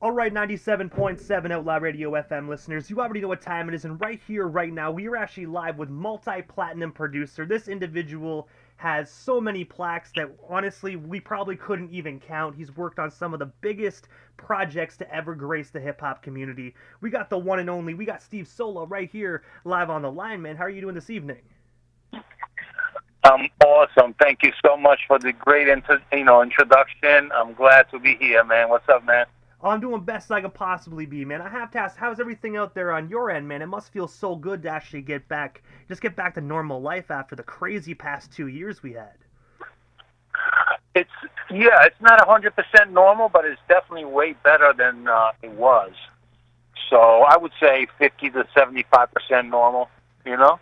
All right, 97.7 Outlaw Radio FM listeners, you already know what time it is, and right here, right now, we are actually live with multi-platinum producer. This individual has so many plaques that honestly, we probably couldn't even count. He's worked on some of the biggest projects to ever grace the hip-hop community. We got the one and only, we got Steve Sola right here live on the line, man. How are you doing this evening? Awesome. Thank you so much for the great introduction. I'm glad to be here, man. What's up, man? Oh, I'm doing best I can possibly be, man. I have to ask, how's everything out there on your end, man? It must feel so good to actually get back to normal life after the crazy past 2 years we had. It's it's not 100% normal, but it's definitely way better than it was. So I would say 50 to 75% normal. You know?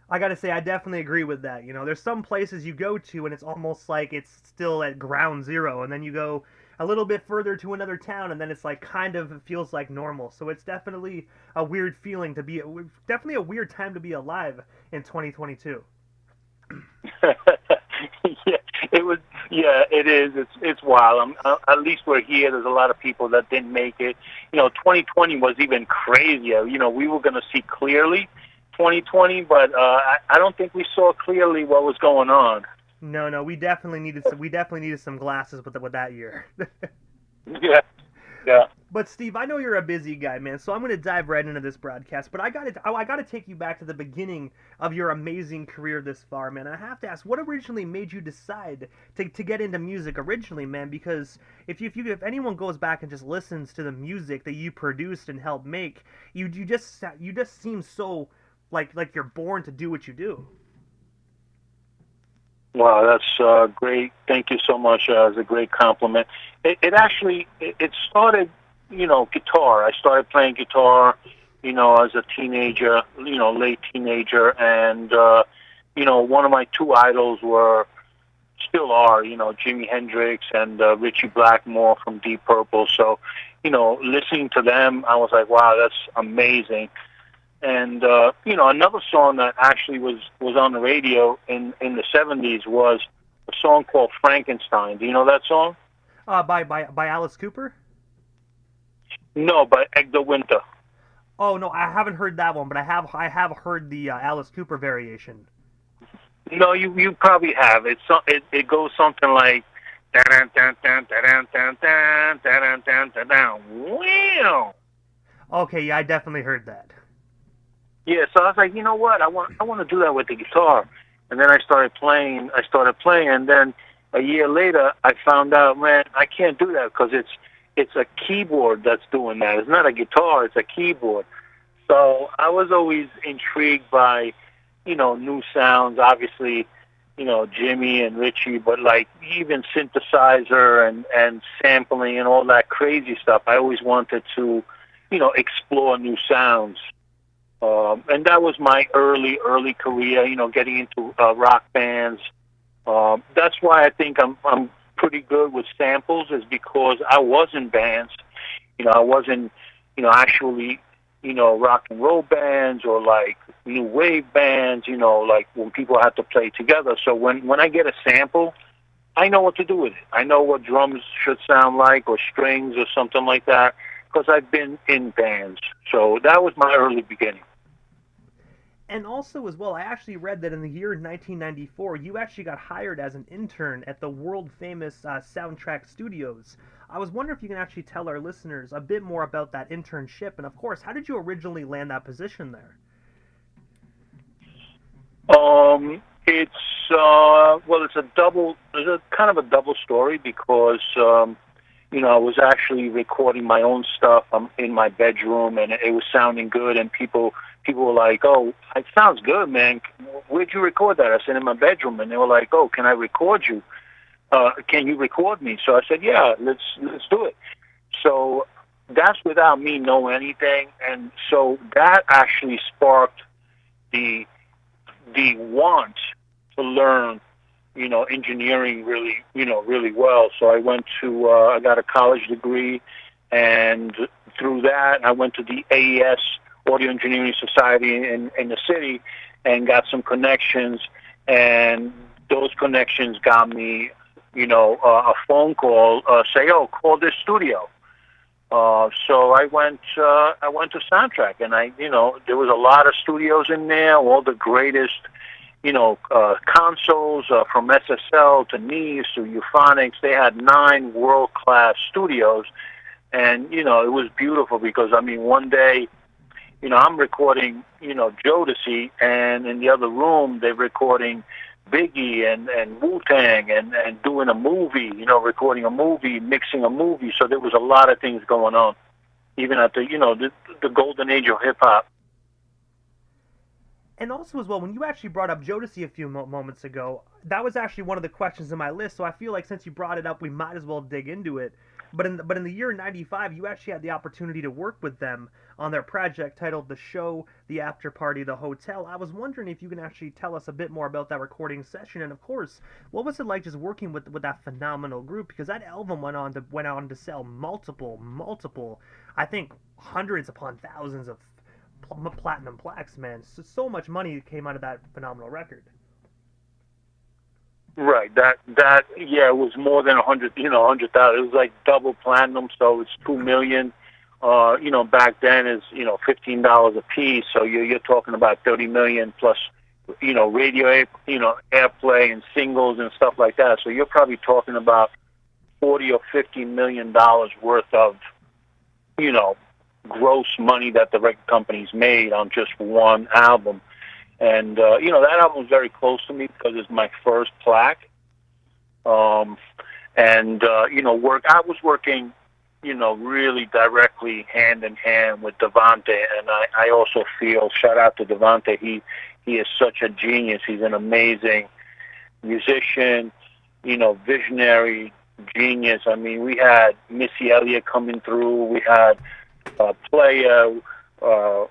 I gotta say, I definitely agree with that. You know, there's some places you go to and it's almost like it's still at ground zero, and then you go a little bit further to another town, and then it's like kind of it feels like normal. So it's definitely a weird feeling to be, definitely a weird time to be alive in 2022. Yeah, it was. Yeah, it is. It's wild. At least we're here. There's a lot of people that didn't make it. 2020 was even crazier. We were going to see clearly 2020, but I don't think we saw clearly what was going on. No, no, we definitely needed some glasses with that year. Yeah, yeah. But Steve, I know you're a busy guy, man, so I'm going to dive right into this broadcast. But I got to take you back to the beginning of your amazing career this far, man. I have to ask, what originally made you decide to get into music originally, man? Because if anyone goes back and just listens to the music that you produced and helped make, you just seem so like you're born to do what you do. Wow, that's great. Thank you so much. It's a great compliment. It actually it started, guitar. I started playing guitar, as a teenager, late teenager, and one of my two idols still are, Jimi Hendrix and Richie Blackmore from Deep Purple. So, listening to them, I was like, wow, that's amazing. And another song that actually was on the radio in the '70s was a song called Frankenstein. Do you know that song? By Alice Cooper. No, by Edgar Winter. Oh no, I haven't heard that one, but I have heard the Alice Cooper variation. No, you probably have. It goes something like dun dun dun dun dun dun dun dun dun dun. Wow. Okay, yeah, I definitely heard that. Yeah, so I was like, you know what? I want to do that with the guitar. And then I started playing, and then a year later I found out, man, I can't do that because it's a keyboard that's doing that. It's not a guitar, it's a keyboard. So I was always intrigued by, new sounds, obviously, Jimmy and Richie, but like even synthesizer and sampling and all that crazy stuff. I always wanted to, explore new sounds. And that was my early career, getting into rock bands. That's why I think I'm pretty good with samples, is because I was in bands. I wasn't, actually, rock and roll bands or like new wave bands, like when people had to play together. So when I get a sample, I know what to do with it. I know what drums should sound like, or strings or something like that, because I've been in bands. So that was my early beginning. And also, as well, I actually read that in the year 1994, you actually got hired as an intern at the world famous Soundtrack Studios. I was wondering if you can actually tell our listeners a bit more about that internship, and of course, how did you originally land that position there? It's a kind of a double story because I was actually recording my own stuff in my bedroom, and it was sounding good, and people were like, "Oh, it sounds good, man. Where'd you record that?" I said, "In my bedroom," and they were like, "Oh, can I record you? Can you record me?" So I said, "Yeah, let's do it." So that's without me knowing anything, and so that actually sparked the want to learn, engineering really well. So I got a college degree, and through that, I went to the AES, Audio Engineering Society in the city, and got some connections, and those connections got me, a phone call, say, "Oh, call this studio." So I went to Soundtrack, and there was a lot of studios in there, all the greatest, consoles from SSL to Nees to Euphonics. They had 9 world-class studios, and it was beautiful because one day, I'm recording, Jodeci, and in the other room they're recording Biggie and Wu-Tang and doing a movie, recording a movie, mixing a movie. So there was a lot of things going on, even at the golden age of hip hop. And also as well, when you actually brought up Jodeci a few moments ago, that was actually one of the questions in my list. So I feel like since you brought it up, we might as well dig into it. But in the year '95, you actually had the opportunity to work with them on their project titled "The Show, the After Party, the Hotel." I was wondering if you can actually tell us a bit more about that recording session, and of course, what was it like just working with that phenomenal group? Because that album went on to sell multiple, I think hundreds upon thousands of platinum plaques. Man, so much money came out of that phenomenal record. Right. That yeah, it was more than 100,000. It was like double platinum, so it's 2 million. Back then is $15 a piece, so you're talking about 30 million plus, radio, airplay and singles and stuff like that. So you're probably talking about 40 or 50 million dollars worth of, gross money that the record companies made on just one album. And, that album was very close to me because it's my first plaque. I was working, really directly hand in hand with Devante. And I also feel, shout out to Devante, he is such a genius. He's an amazing musician, visionary genius. I mean, we had Missy Elliott coming through. We had Playa.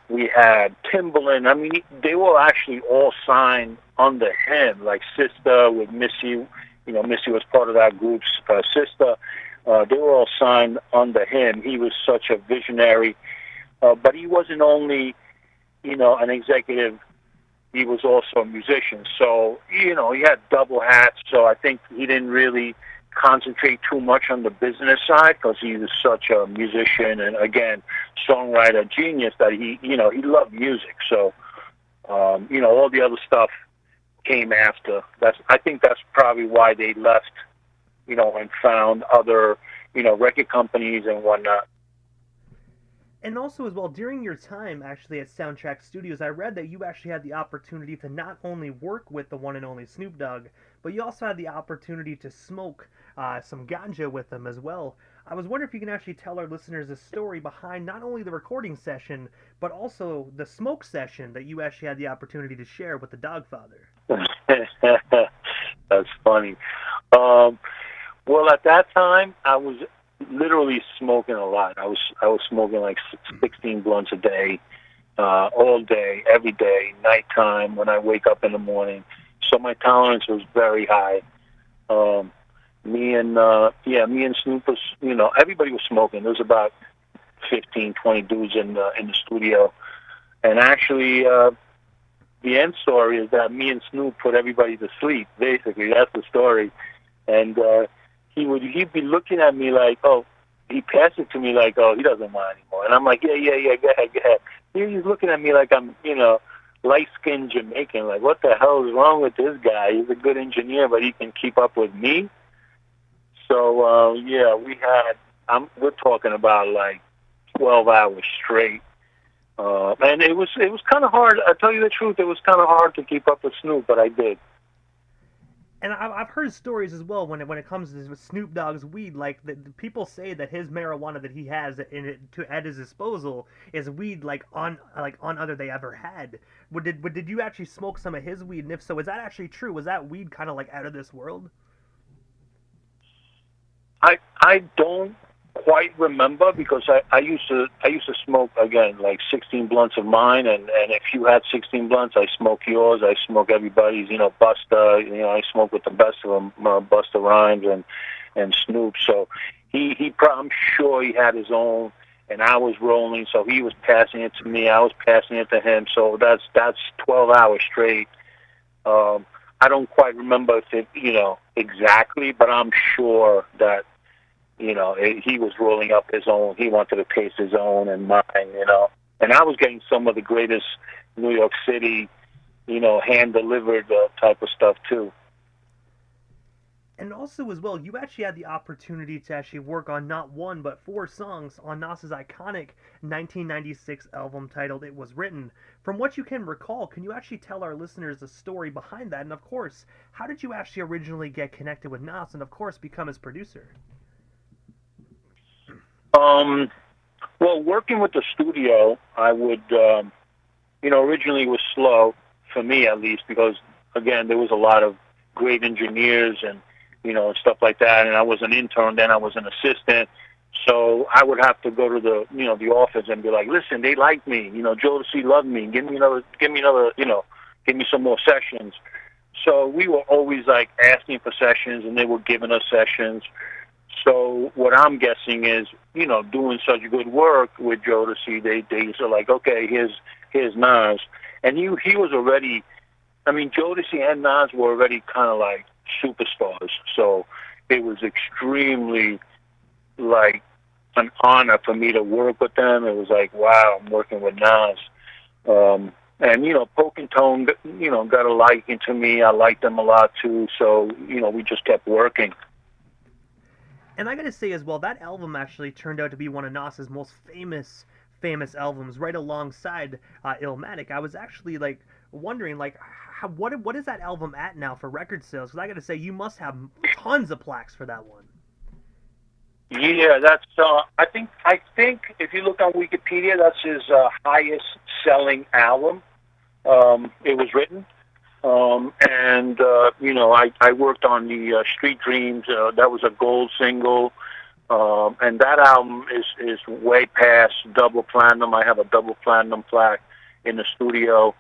We had Timbaland. I mean, they were actually all signed under him, like Sister with Missy. Missy was part of that group's Sister. They were all signed under him. He was such a visionary. But he wasn't only, an executive. He was also a musician. So, he had double hats. So I think he didn't really concentrate too much on the business side because he was such a musician and, again, songwriter genius that he loved music. So, all the other stuff came after. I think that's probably why they left, and found other, record companies and whatnot. And also as well, during your time actually at Soundtrack Studios, I read that you actually had the opportunity to not only work with the one and only Snoop Dogg, but you also had the opportunity to smoke some ganja with them as well. I was wondering if you can actually tell our listeners the story behind not only the recording session, but also the smoke session that you actually had the opportunity to share with the Dogfather. That's funny. Well, at that time, I was literally smoking a lot. I was smoking like 16 blunts a day, all day, every day, nighttime, when I wake up in the morning. So my tolerance was very high. Me and Snoop was, everybody was smoking. There was about 15, 20 dudes in the studio. And actually, the end story is that me and Snoop put everybody to sleep. Basically, that's the story. And he'd be looking at me like, oh, he passed it to me like, oh, he doesn't mind anymore. And I'm like, yeah, go ahead. He's looking at me like I'm, light-skinned Jamaican. Like, what the hell is wrong with this guy? He's a good engineer, but he can keep up with me. So, we're talking about like 12 hours straight. And it was kind of hard. I tell you the truth, it was kind of hard to keep up with Snoop, but I did. And I've heard stories as well when it comes to Snoop Dogg's weed. Like the people say that his marijuana that he has at his disposal is weed like on other they ever had. Did you actually smoke some of his weed? And if so, is that actually true? Was that weed kind of like out of this world? I don't quite remember because I used to smoke again like 16 blunts of mine, and if you had 16 blunts, I smoke yours. I smoke everybody's. Busta. I smoke with the best of them, Busta Rhymes and Snoop. So I'm sure he had his own, and I was rolling, so he was passing it to me. I was passing it to him. So that's 12 hours straight. I don't quite remember if it, exactly, but I'm sure that he was rolling up his own. He wanted to taste his own and mine, And I was getting some of the greatest New York City, hand-delivered type of stuff, too. And also, as well, you actually had the opportunity to actually work on not one, but 4 songs on Nas's iconic 1996 album titled It Was Written. From what you can recall, can you actually tell our listeners the story behind that? And of course, how did you actually originally get connected with Nas and, of course, become his producer? Well, working with the studio, I would, originally it was slow, for me at least, because, again, there was a lot of great engineers and stuff like that. And I was an intern, then I was an assistant. So I would have to go to the office and be like, listen, they like me. Jodeci loved me. Give me some more sessions. So we were always like asking for sessions, and they were giving us sessions. So what I'm guessing is, doing such good work with Jodeci, they are like, okay, here's Nas. And he was already, Jodeci and Nas were already kind of like superstars. So it was extremely like an honor for me to work with them. It was like, wow, I'm working with Nas. And Poke and Tone, got a liking to me. I liked them a lot too. So we just kept working. And I gotta say as well, that album actually turned out to be one of Nas's most famous albums, right alongside Illmatic. I was actually like wondering, like, what is that album at now for record sales? Because I gotta say, you must have tons of plaques for that one. Yeah, that's. I think if you look on Wikipedia, that's his highest selling album. It Was Written. And I worked on the Street Dreams. That was a gold single. And that album is way past double platinum. I have a double platinum plaque in the studio.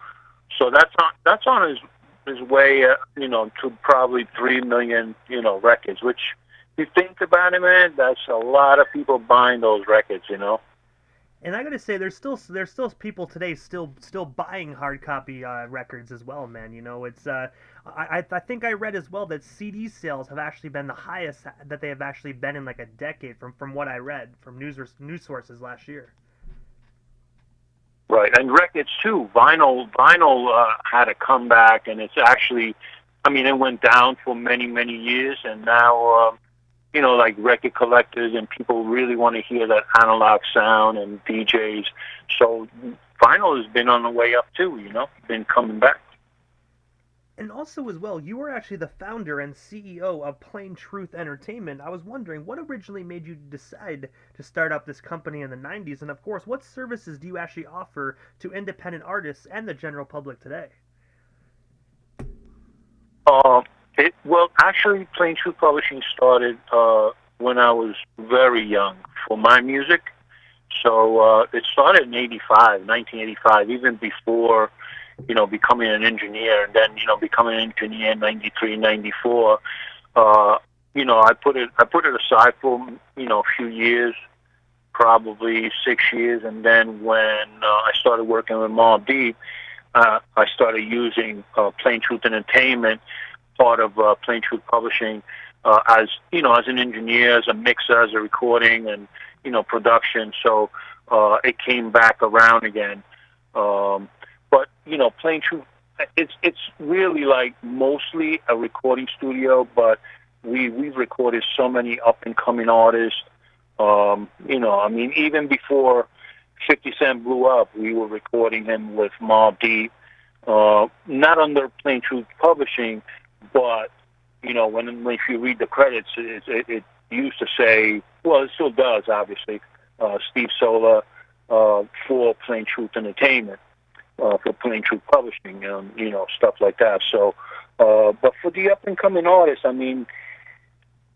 So that's on his way, to probably 3 million, records. Which, if you think about it, man, that's a lot of people buying those records, And I gotta say, there's still people today still buying hard copy records as well, man. It's I think I read as well that CD sales have actually been the highest that they have actually been in like a decade from what I read from news sources last year. Right, and records too. Vinyl had a comeback, and it's actually, it went down for many years, and now. Like record collectors and people really want to hear that analog sound and DJs. So vinyl has been on the way up too, been coming back. And also as well, you were actually the founder and CEO of Plain Truth Entertainment. I was wondering, what originally made you decide to start up this company in the 90s? And of course, what services do you actually offer to independent artists and the general public today? Well, actually, Plain Truth Publishing started when I was very young for my music. So it started in 1985, even before, becoming an engineer. And then, becoming an engineer in 93, 94. I put it aside for, a few years, probably 6 years. And then when I started working with Mobb, I started using Plain Truth Entertainment, part of Plain Truth Publishing, as an engineer, as a mixer, as a recording, and production. So it came back around again. But Plain Truth, it's really like mostly a recording studio, but we've recorded so many up and coming artists. Even before 50 Cent blew up, we were recording him with Mobb, not under Plain Truth Publishing. But if you read the credits, it used to say, well, it still does, obviously, Steve Sola for Plain Truth Entertainment, for Plain Truth Publishing, stuff like that. So, but for the up and coming artists,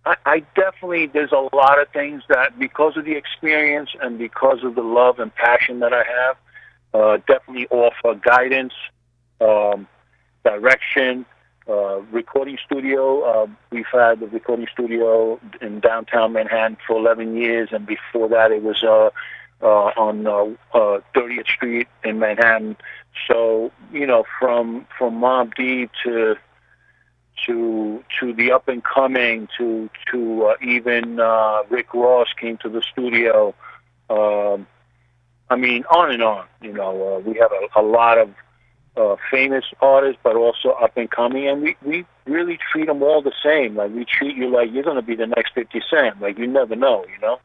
I definitely, there's a lot of things that, because of the experience and because of the love and passion that I have, definitely offer guidance, direction. Recording studio. We've had the recording studio in downtown Manhattan for 11 years, and before that it was on 30th Street in Manhattan. So from Mobb to to the up and coming, to even Rick Ross came to the studio. I mean, on and on. You know, we have a lot of famous artists, but also up and coming, and we really treat them all the same. Like, we treat you like you're going to be the next 50 Cent. Like, you never know, you know?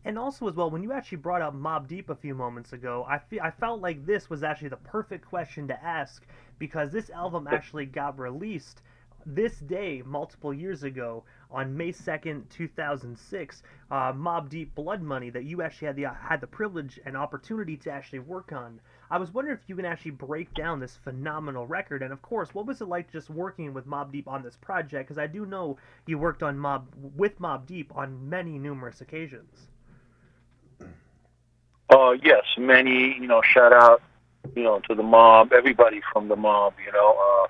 And also as well, when you actually brought up Mobb Deep a few moments ago, I felt like this was actually the perfect question to ask, because this album actually got released this day multiple years ago on May 2nd, 2006. Mobb Deep Blood Money, that you actually had the privilege and opportunity to actually work on. I was wondering if you can actually break down this phenomenal record, and of course, what was it like just working with Mobb Deep on this project? Because I do know you worked on with Mobb Deep on many numerous occasions. Yes, many, you know, shout out, you know, to the Mobb, everybody from the Mobb, you know,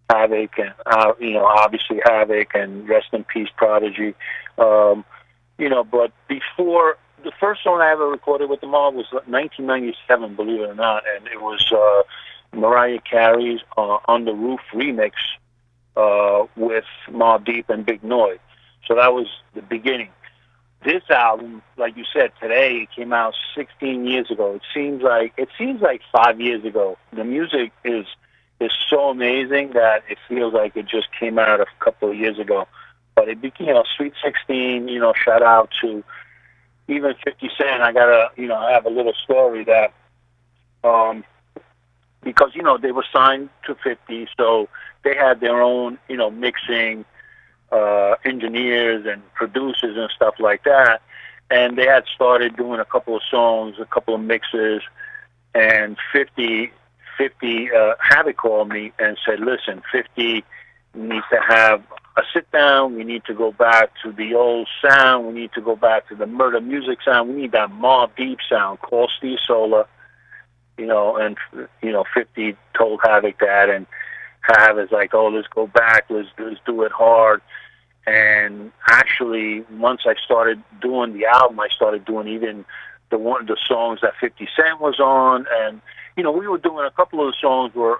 Havoc, and, you know, obviously Havoc, and rest in peace, Prodigy. You know, but before, the first song I ever recorded with the Mobb was 1997, believe it or not, and it was Mariah Carey's On the Roof remix with Mobb Deep and Big Noise. So that was the beginning. This album, like you said, today, it came out 16 years ago. It seems like 5 years ago. The music is so amazing that it feels like it just came out a couple of years ago. But it became, you know, Sweet 16. You know, shout out to even 50 Cent. I have a little story that, because, you know, they were signed to 50, so they had their own, you know, mixing engineers and producers and stuff like that, and they had started doing a couple of songs, a couple of mixes, and 50 Havoc called me and said, listen, 50 needs to have a sit down, we need to go back to the old sound, we need to go back to the murder music sound, we need that Mobb Deep sound, call Steve Sola, you know, and, you know, 50 told Havoc that, and Havoc's like, oh, let's go back, let's do it hard. And actually, once I started doing the album, I started doing even the songs that 50 Cent was on, and, you know, we were doing a couple of the songs were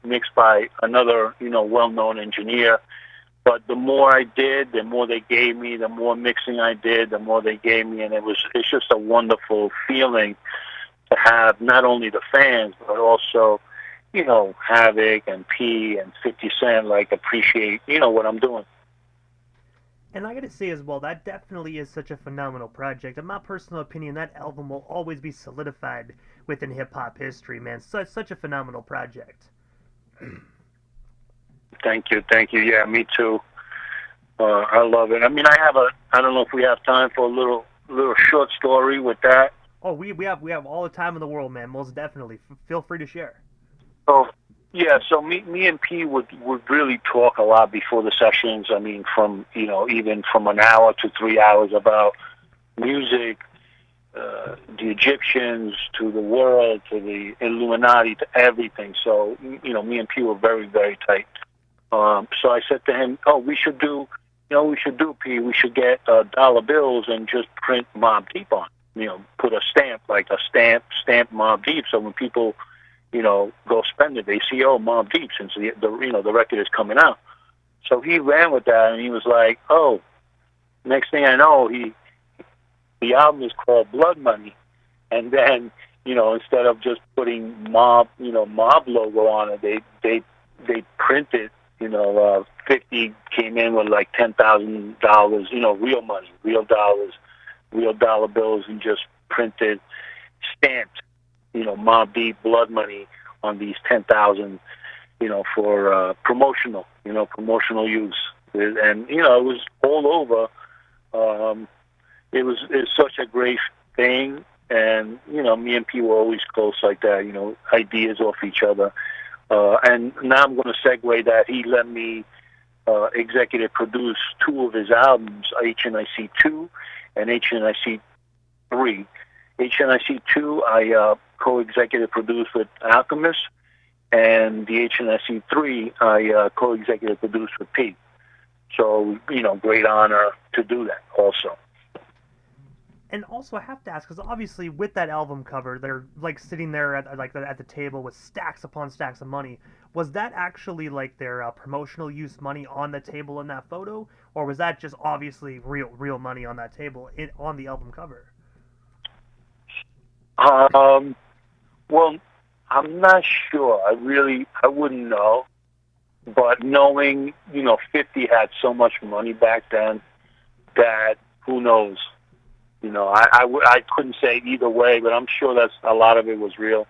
mixed by another, you know, well-known engineer. But the more I did, the more they gave me, the more mixing I did, the more they gave me, and it's just a wonderful feeling to have not only the fans, but also, you know, Havoc and P and 50 Cent, like, appreciate, you know, what I'm doing. And I gotta say as well, that definitely is such a phenomenal project. In my personal opinion, that album will always be solidified within hip-hop history, man. Such a phenomenal project. Thank you. Yeah, me too. I love it. I mean, I don't know if we have time for a little short story with that. Oh, we have all the time in the world, man. Most definitely. Feel free to share. So, yeah, so me and P would really talk a lot before the sessions. I mean, from, you know, even from an hour to 3 hours about music, the Egyptians, to the world, to the Illuminati, to everything. So, you know, me and P were very, very tight. So I said to him, oh, we should do, P, we should get dollar bills and just print Mobb Deep on. You know, put a stamp, like a stamp Mobb Deep, so when people, you know, go spend it, they see, oh, Mobb Deep, since the record is coming out. So he ran with that, and he was like, oh, next thing I know, the album is called Blood Money, and then, you know, instead of just putting Mobb logo on it, they printed, you know, 50 came in with like $10,000, you know, real money, real dollars, real dollar bills, and just printed, stamped, you know, Mobb Deep Blood Money on these 10,000, you know, for promotional use. And, you know, it was all over. It's such a great thing. And, you know, me and P were always close like that, you know, ideas off each other. And now I'm going to segue that he let me executive produce 2 of his albums, HNIC 2 and HNIC 3. HNIC 2, I co-executive produced with Alchemist, and the HNIC 3, I co-executive produced with P. So, you know, great honor to do that also. And also, I have to ask, because obviously with that album cover, they're like sitting there at the table with stacks upon stacks of money. was that actually like their promotional use money on the table in that photo, or was that just obviously real money on that table on the album cover? Well, I'm not sure. I wouldn't know. But knowing, 50 had so much money back then that who knows? I couldn't say either way, but I'm sure that's a lot of it was real.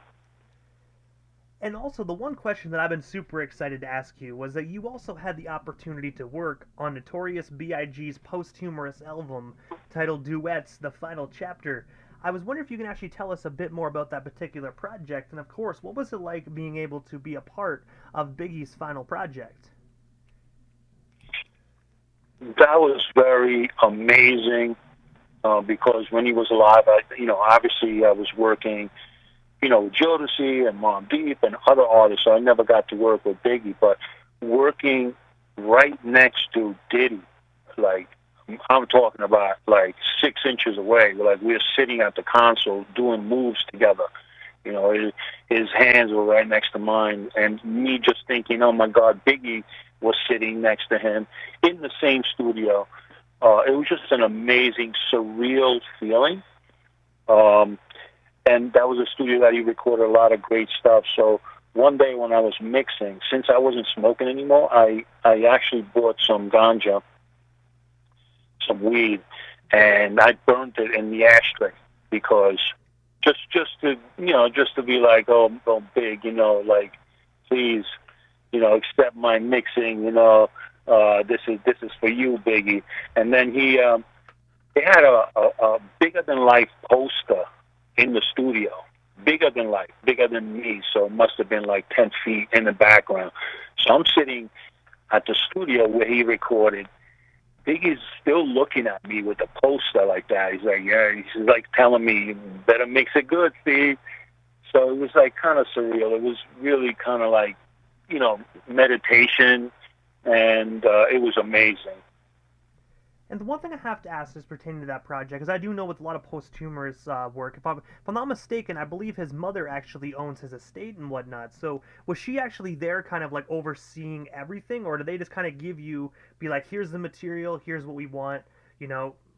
And also, the one question that I've been super excited to ask you was that you also had the opportunity to work on Notorious B.I.G.'s posthumous album titled Duets, The Final Chapter. I was wondering if you can actually tell us a bit more about that particular project, and of course, what was it like being able to be a part of Biggie's final project? That was very amazing because when he was alive, obviously I was working, with Jodeci and Mobb and other artists, so I never got to work with Biggie, but working right next to Diddy, like, I'm talking about like 6 inches away. Like we're sitting at the console doing moves together. His hands were right next to mine, and me just thinking, oh my God, Biggie was sitting next to him in the same studio. It was just an amazing, surreal feeling. And that was a studio that he recorded a lot of great stuff. So one day when I was mixing, since I wasn't smoking anymore, I actually bought some ganja, some weed, and I burned it in the ashtray because just to be like, oh Big, like, please, accept my mixing, this is for you, Biggie. And then they had a bigger than life poster in the studio, bigger than life, bigger than me, so it must have been like 10 feet in the background. So I'm sitting at the studio where he recorded. Biggie's still looking at me with the poster like that. He's like, yeah, he's like telling me, you better mix it good, Steve. So it was like kind of surreal. It was really kind of like, meditation, and it was amazing. And the one thing I have to ask is pertaining to that project, because I do know with a lot of posthumous work, if I'm not mistaken, I believe his mother actually owns his estate and whatnot. So was she actually there kind of like overseeing everything, or did they just kind of be like, here's the material, here's what we want,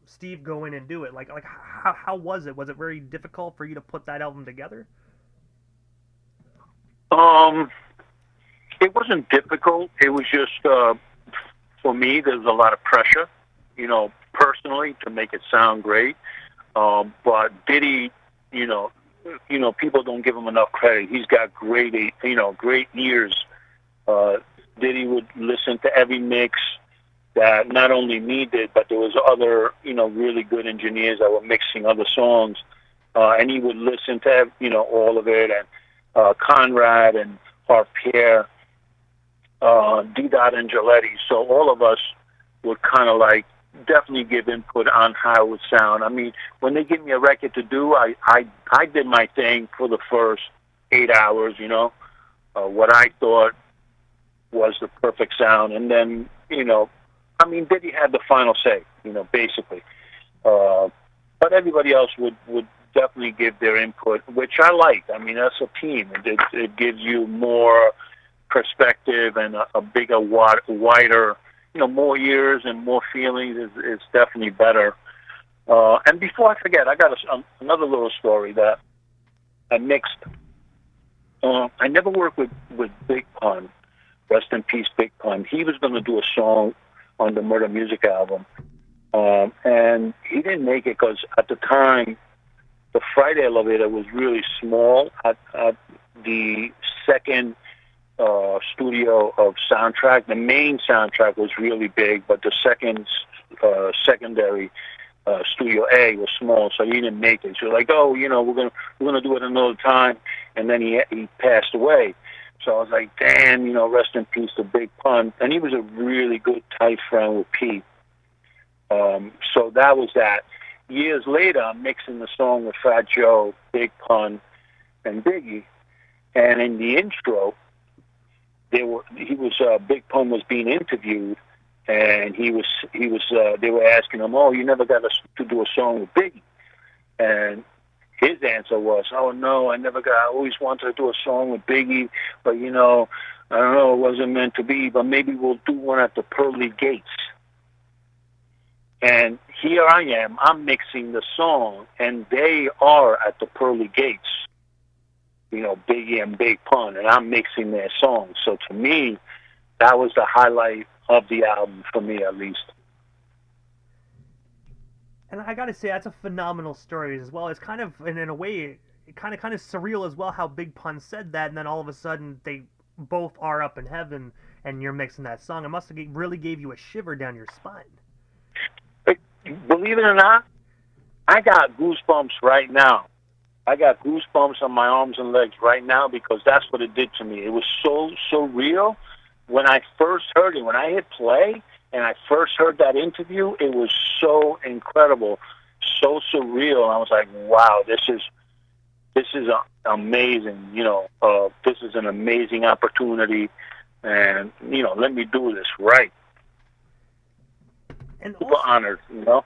Steve, go in and do it? Like how was it? Was it very difficult for you to put that album together? It wasn't difficult. It was just, for me, there was a lot of pressure, personally, to make it sound great. But Diddy, people don't give him enough credit. He's got great ears. Diddy would listen to every mix that not only me did, but there was other, really good engineers that were mixing other songs. And he would listen to, all of it. And Conrad and Harpier, D-Dot and Jodeci. So all of us would kind of like definitely give input on how it would sound. I mean, when they give me a record to do, I did my thing for the first 8 hours, what I thought was the perfect sound. And then, Diddy had the final say, basically. But everybody else would definitely give their input, which I like. I mean, that's a team. It gives you more perspective and a bigger, wider, more ears and more feelings is definitely better. And before I forget, I got another little story that I mixed. I never worked with Big Pun. Rest in peace, Big Pun. He was going to do a song on the Murder Music album. And he didn't make it because at the time, the Friday elevator was really small at the second studio of soundtrack. The main soundtrack was really big, but the secondary studio A was small, so he didn't make it. So like, oh, we're gonna do it another time, and then he passed away. So I was like, damn, rest in peace to Big Pun. And he was a really good tight friend with Pete. So that was that. Years later, I'm mixing the song with Fat Joe, Big Pun, and Biggie, and in the intro, Big Pun was being interviewed, and they were asking him, oh, you never got to do a song with Biggie, and his answer was, oh no, I always wanted to do a song with Biggie, but I don't know, it wasn't meant to be, but maybe we'll do one at the pearly gates. And here I am, I'm mixing the song, and they are at the pearly gates, you know, Biggie and Big Pun, and I'm mixing their song. So to me, that was the highlight of the album, for me at least. And I gotta say, that's a phenomenal story as well. It's kind of, and in a way, kind of surreal as well how Big Pun said that, and then all of a sudden they both are up in heaven, and you're mixing that song. It must have really gave you a shiver down your spine. But believe it or not, I got goosebumps right now. I got goosebumps on my arms and legs right now because that's what it did to me. It was so surreal. When I first heard it, when I hit play and I first heard that interview, it was so incredible, so surreal. I was like, wow, this is amazing. You know, this is an amazing opportunity, and you know, let me do this right. And Super also, honored, you know.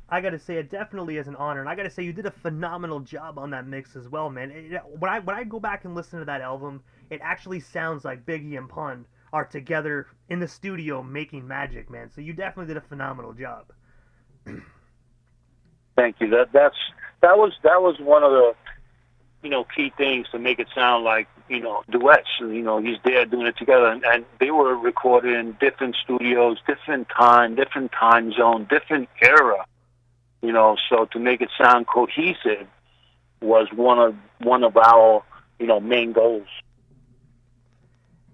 I gotta say, it definitely is an honor, and I gotta say, you did a phenomenal job on that mix as well, man. When I go back and listen to that album, it actually sounds like Biggie and Pun are together in the studio making magic, man. So you definitely did a phenomenal job. Thank you. That was one of the, you know, key things to make it sound like, you know, duets. You know, he's there doing it together, and they were recorded in different studios, different time zone, different era. You know, so to make it sound cohesive was one of our, you know, main goals.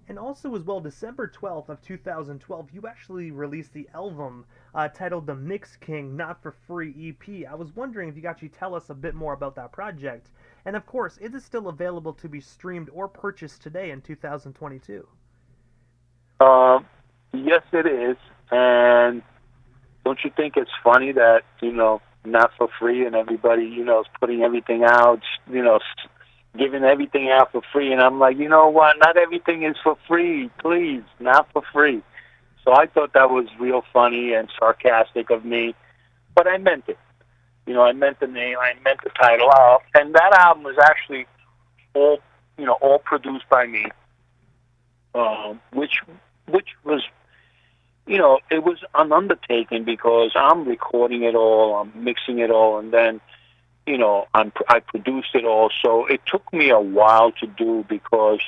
And also as well, December 12th of 2012, you actually released the album titled The Mix King Not For Free EP. I was wondering if you could actually tell us a bit more about that project. And of course, is it still available to be streamed or purchased today in 2022? Yes, it is. And don't you think it's funny that, you know, not for free and everybody, you know, is putting everything out, you know, giving everything out for free, and I'm like, you know what? Not everything is for free. Please, not for free. So I thought that was real funny and sarcastic of me, but I meant it. You know, I meant the name, I meant the title, and that album was actually all, you know, all produced by me, which was, you know, it was an undertaking because I'm recording it all, I'm mixing it all, and then, you know, I produced it all. So it took me a while to do because,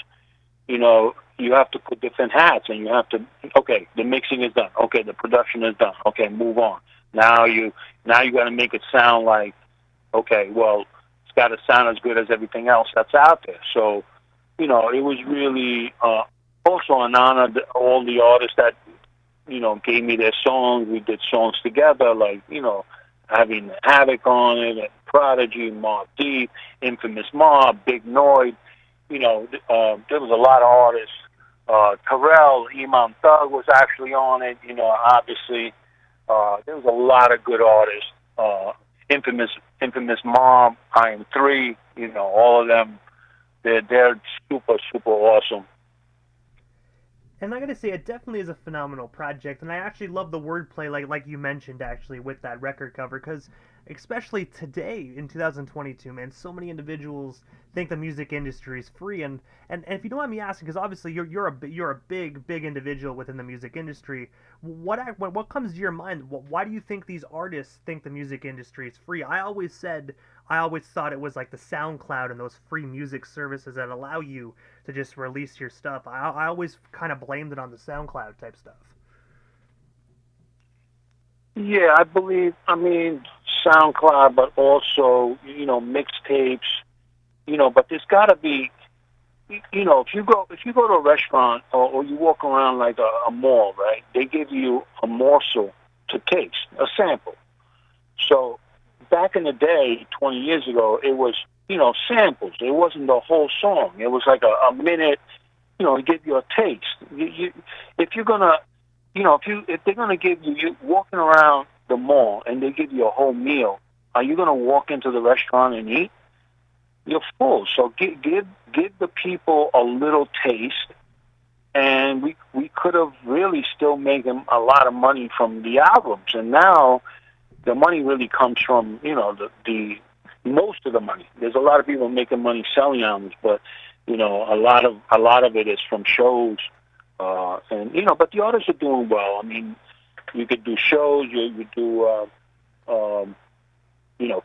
you know, you have to put different hats, and you have to, okay, the mixing is done. Okay, the production is done. Okay, move on. Now you got to make it sound like, okay, well, it's got to sound as good as everything else that's out there. So, you know, it was really also an honor to all the artists that, you know, gave me their songs. We did songs together, like, you know, having Havoc on it, and Prodigy, Mobb Deep, Infamous Mobb, Big Noid. You know, there was a lot of artists. Terrell, Imam Thug was actually on it. You know, obviously, there was a lot of good artists. Infamous Mobb, I Am 3. You know, all of them. They're super awesome. And I gotta say, it definitely is a phenomenal project, and I actually love the wordplay, like you mentioned, actually, with that record cover, because especially today, in 2022, man, so many individuals think the music industry is free, and if you don't mind me asking, because obviously you're a big individual within the music industry, what comes to your mind? Why do you think these artists think the music industry is free? I always thought it was like the SoundCloud and those free music services that allow you to just release your stuff. I always kind of blamed it on the SoundCloud type stuff. Yeah, I mean, SoundCloud, but also, you know, mixtapes, you know, but there's got to be, you know, if you go to a restaurant or you walk around like a mall, right, they give you a morsel to taste, a sample. So back in the day, 20 years ago, it was, you know, samples. It wasn't the whole song. It was like a minute, you know, to give you a taste. If you're gonna, you know, if they're gonna give you walking around the mall and they give you a whole meal, are you gonna walk into the restaurant and eat? You're full. So give the people a little taste, and we could have really still made them a lot of money from the albums. And now the money really comes from, you know, the most of the money. There's a lot of people making money selling albums, but a lot of it is from shows, and but the artists are doing well. I mean, you could do shows, you do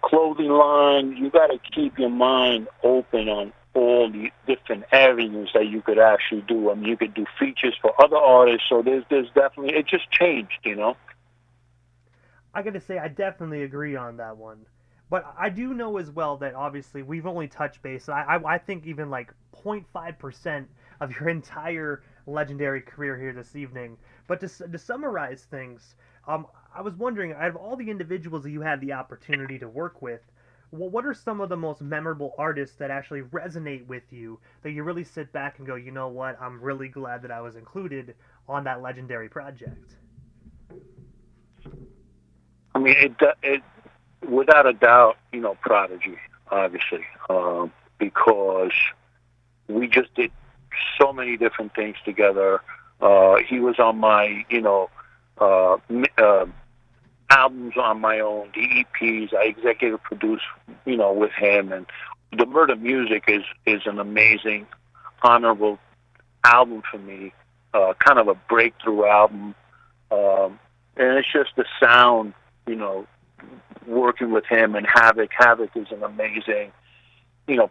clothing line. You got to keep your mind open on all the different avenues that you could actually do. I mean, you could do features for other artists. So there's definitely, it just changed. I gotta say, I definitely agree on that one. But I do know as well that obviously we've only touched base. I think even like 0.5% of your entire legendary career here this evening. But to summarize things, I was wondering, out of all the individuals that you had the opportunity to work with, what are some of the most memorable artists that actually resonate with you, that you really sit back and go, you know what, I'm really glad that I was included on that legendary project? I mean, it without a doubt, Prodigy, obviously, because we just did so many different things together. He was on my, albums on my own, the EPs. I executive produced, with him, and the Murder Music is an amazing, honorable album for me. Kind of a breakthrough album, and it's just the sound, working with him and Havoc. Havoc is an amazing,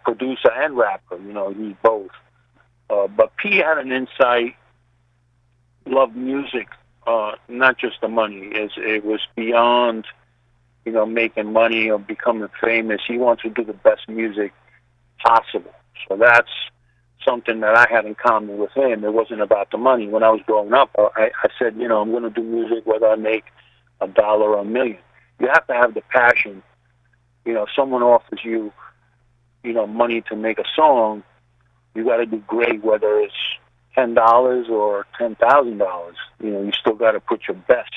producer and rapper. He's both. But P had an insight, loved music, not just the money. It was beyond, making money or becoming famous. He wants to do the best music possible. So that's something that I had in common with him. It wasn't about the money. When I was growing up, I said, I'm going to do music whether I make $1 or $1 million. You have to have the passion. Someone offers you, money to make a song, you got to do great, whether it's $10 or $10,000. You still got to put your best.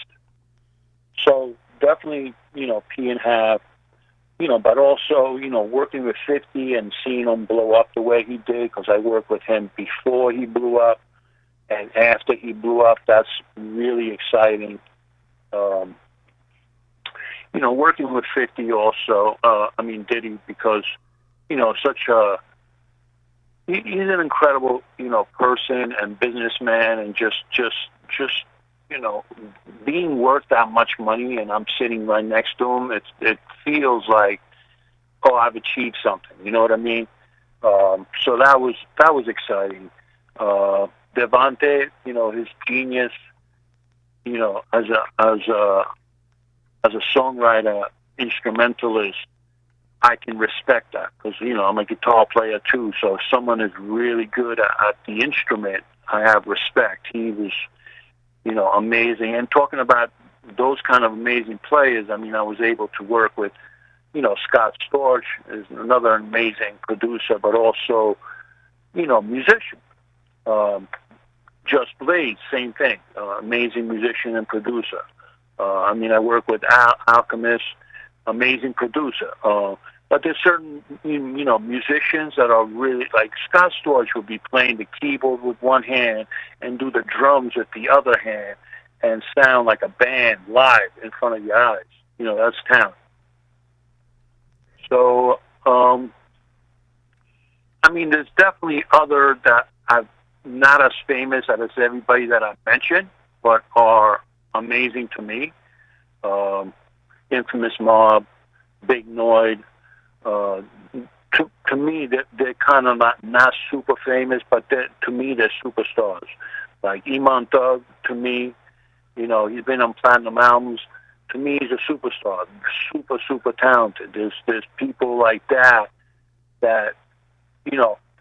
So definitely, P and Have, but also, working with 50 and seeing him blow up the way he did, because I worked with him before he blew up and after he blew up. That's really exciting. Working with 50 also, Diddy, because, he's an incredible, person and businessman, and just, being worth that much money, and I'm sitting right next to him, it feels like, oh, I've achieved something. You know what I mean? So that was exciting. Devante, his genius, as a songwriter, instrumentalist, I can respect that, because I'm a guitar player too. So if someone is really good at the instrument, I have respect. He was, amazing. And talking about those kind of amazing players, I was able to work with, Scott Storch is another amazing producer, but also, musician. Just Blaze, same thing, amazing musician and producer. I work with Alchemist, amazing producer. But there's certain, musicians that are really, like Scott Storch will be playing the keyboard with one hand and do the drums with the other hand and sound like a band live in front of your eyes. That's talent. So, there's definitely other that I've not as famous as everybody that I mentioned, but are amazing to me. Infamous Mobb, Big Noid. To me, they're kind of not super famous, but to me, they're superstars. Like Iman Thug, to me, he's been on platinum albums. To me, he's a superstar, super, super talented. There's people like that,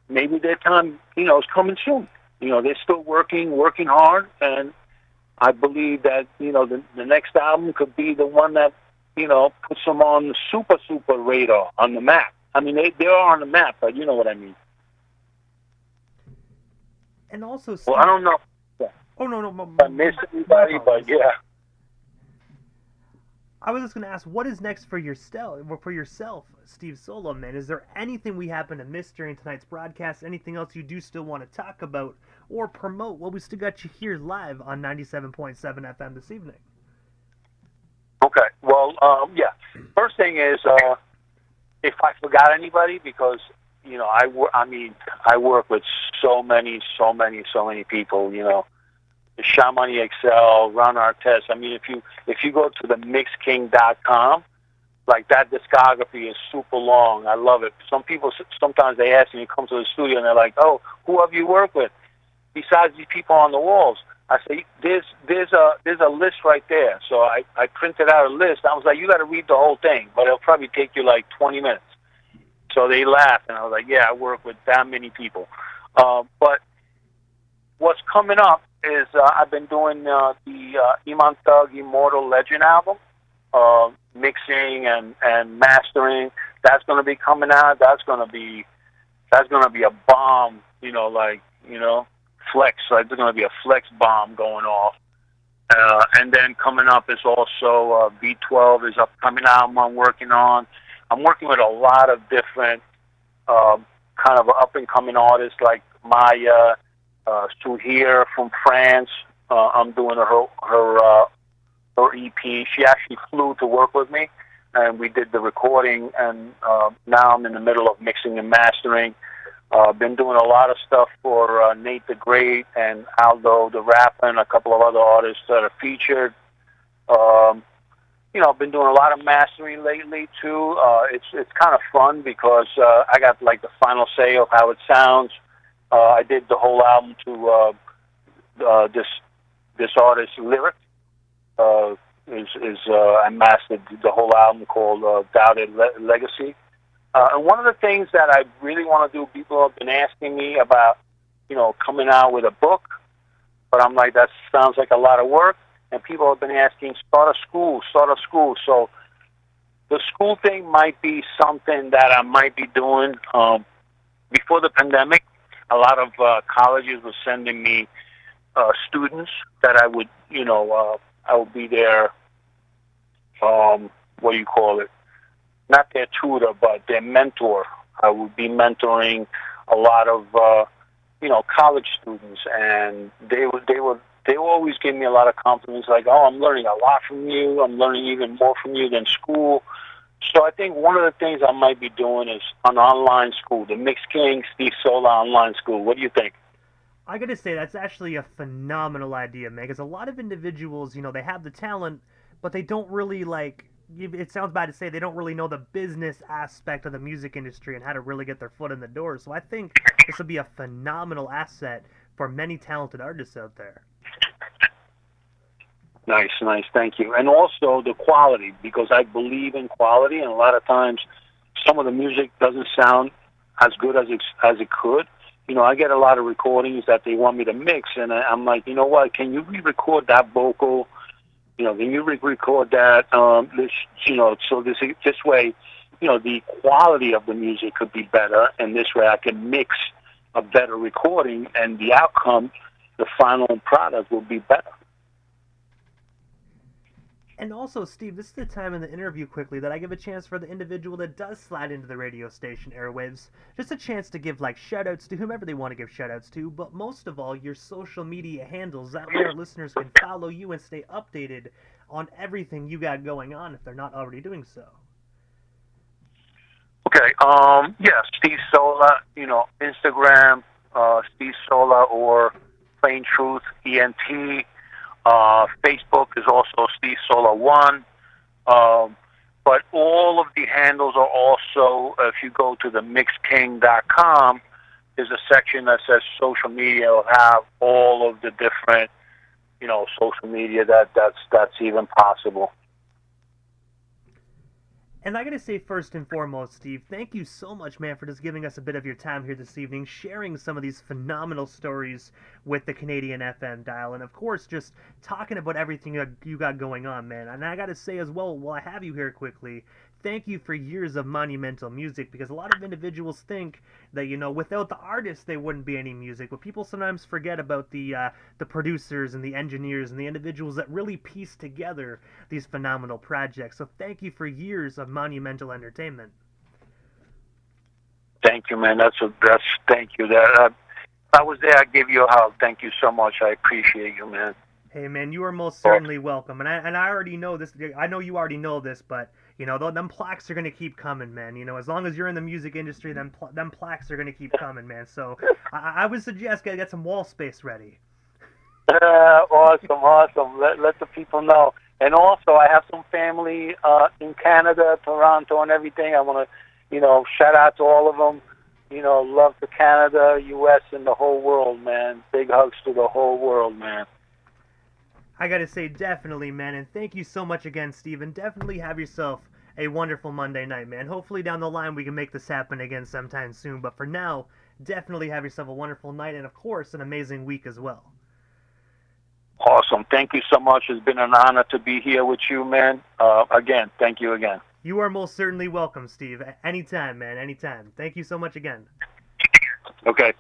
maybe their time, is coming soon. They're still working hard, and I believe that, the next album could be the one that, puts them on the super, super radar, on the map. They are on the map, but you know what I mean. And also, Steve, I don't know. Oh, no. I miss everybody, but yeah. I was just going to ask, what is next for yourself, Steve Sola, man? Is there anything we happen to miss during tonight's broadcast? Anything else you do still want to talk about or promote? Well, we still got you here live on 97.7 FM this evening. Okay. Well, yeah. First thing is, if I forgot anybody, because, I work with so many people. Shamani XL, Ron Artest. I mean, if you go to the mixking.com, like that discography is super long. I love it. Some people sometimes they ask me, come to the studio and they're like, "Oh, who have you worked with besides these people on the walls?" I say, "There's a list right there." So I printed out a list. I was like, "You got to read the whole thing, but it'll probably take you like 20 minutes." So they laughed, and I was like, "Yeah, I work with that many people." But what's coming up is I've been doing the Iman Thug Immortal Legend album, mixing and mastering. That's going to be coming out. That's going to be a bomb. Flex. Like there's going to be a flex bomb going off. And then coming up is also B12 is upcoming album I'm working on. I'm working with a lot of different kind of up and coming artists like Maya. Here from France. I'm doing her EP. She actually flew to work with me, and we did the recording. And now I'm in the middle of mixing and mastering. Been doing a lot of stuff for Nate the Great and Aldo the Rapper and a couple of other artists that are featured. I've been doing a lot of mastering lately too. It's kind of fun because I got like the final say of how it sounds. I did the whole album to this artist's lyric. I mastered the whole album called Doubted Legacy. And one of the things that I really want to do, people have been asking me about, coming out with a book, but I'm like, that sounds like a lot of work. And people have been asking, start a school. So the school thing might be something that I might be doing before the pandemic. A lot of colleges were sending me students that I would, I would be their, what do you call it? Not their tutor, but their mentor. I would be mentoring a lot of, college students, and they would always give me a lot of compliments, like, "Oh, I'm learning a lot from you. I'm learning even more from you than school." So I think one of the things I might be doing is an online school, the Mix King Steve Sola online school. What do you think? I gotta say, that's actually a phenomenal idea, man, because a lot of individuals, they have the talent, but they don't really, it sounds bad to say, they don't really know the business aspect of the music industry and how to really get their foot in the door. So I think this would be a phenomenal asset for many talented artists out there. Nice, thank you. And also the quality, because I believe in quality, and a lot of times some of the music doesn't sound as good as it could. I get a lot of recordings that they want me to mix, and I'm like, you know what, can you re-record that vocal? Can you re-record that? So this way, the quality of the music could be better, and this way I can mix a better recording, and the outcome, the final product will be better. And also, Steve, this is the time in the interview quickly that I give a chance for the individual that does slide into the radio station airwaves, just a chance to give shout-outs to whomever they want to give shout-outs to, but most of all, your social media handles. That way our listeners can follow you and stay updated on everything you got going on if they're not already doing so. Okay, Steve Sola, Instagram, Steve Sola or Plain Truth, ENT. Facebook is also Steve Sola 1. But all of the handles are also, if you go to the mixking.com, there's a section that says social media. It'll have all of the different, social media that's even possible. And I gotta say, first and foremost, Steve, thank you so much, man, for just giving us a bit of your time here this evening, sharing some of these phenomenal stories with the Canadian FM dial, and of course, just talking about everything you got going on, man. And I gotta say as well, while I have you here quickly, thank you for years of monumental music, because a lot of individuals think that, without the artists, there wouldn't be any music, but people sometimes forget about the producers and the engineers and the individuals that really piece together these phenomenal projects. So thank you for years of monumental entertainment. Thank you, man. Thank you. If I was there, I'd give you a hug. Thank you so much. I appreciate you, man. Hey, man, you are most certainly welcome. And I already know this. I know you already know this, but you know, them plaques are gonna keep coming, man. You know, as long as you're in the music industry, them plaques are gonna keep coming, man. So I would suggest get some wall space ready. Awesome. Let the people know. And also, I have some family in Canada, Toronto, and everything. I want to, you know, shout out to all of them. You know, love to Canada, U.S., and the whole world, man. Big hugs to the whole world, man. I gotta say, definitely, man, and thank you so much again, Steven. Definitely have yourself a wonderful Monday night, man. Hopefully down the line we can make this happen again sometime soon, but for now, definitely have yourself a wonderful night, and of course, an amazing week as well. Awesome. Thank you so much. It's been an honor to be here with you, man. Again, thank you again. You are most certainly welcome, Steve. Anytime, man, anytime. Thank you so much again. Okay.